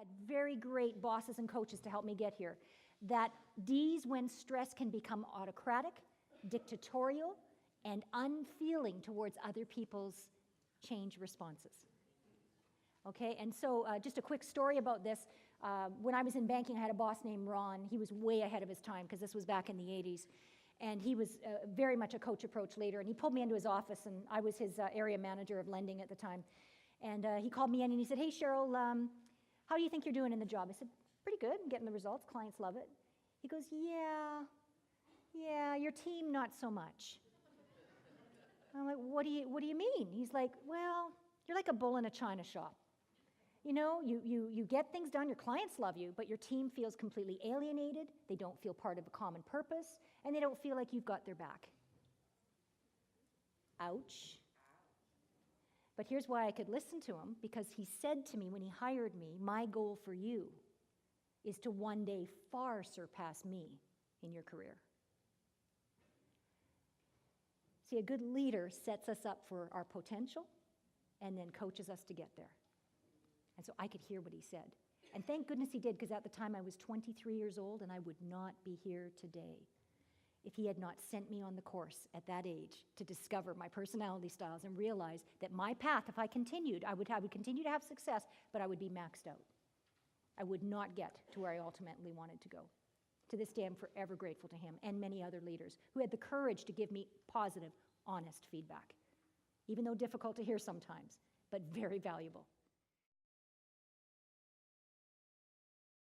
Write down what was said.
had very great bosses and coaches to help me get here. That D's when stress can become autocratic, dictatorial, and unfeeling towards other people's change responses. Okay, and so just a quick story about this. When I was in banking, I had a boss named Ron. He was way ahead of his time because this was back in the 80s. And he was very much a coach approach leader. And he pulled me into his office, and I was his area manager of lending at the time. And he called me in and he said, "Hey, Cheryl, how do you think you're doing in the job?" I said, "Pretty good. I'm getting the results. Clients love it." He goes, Yeah, your team, not so much." I'm like, what do you mean? He's like, "Well, you're like a bull in a china shop. You know, you get things done, your clients love you, but your team feels completely alienated, they don't feel part of a common purpose, and they don't feel like you've got their back." Ouch. But here's why I could listen to him, because he said to me when he hired me, "My goal for you is to one day far surpass me in your career." See, a good leader sets us up for our potential and then coaches us to get there. And so I could hear what he said. And thank goodness he did, because at the time I was 23 years old and I would not be here today if he had not sent me on the course at that age to discover my personality styles and realize that my path, if I continued, I would continue to have success, but I would be maxed out. I would not get to where I ultimately wanted to go. To this day, I'm forever grateful to him and many other leaders who had the courage to give me positive, honest feedback, even though difficult to hear sometimes, but very valuable.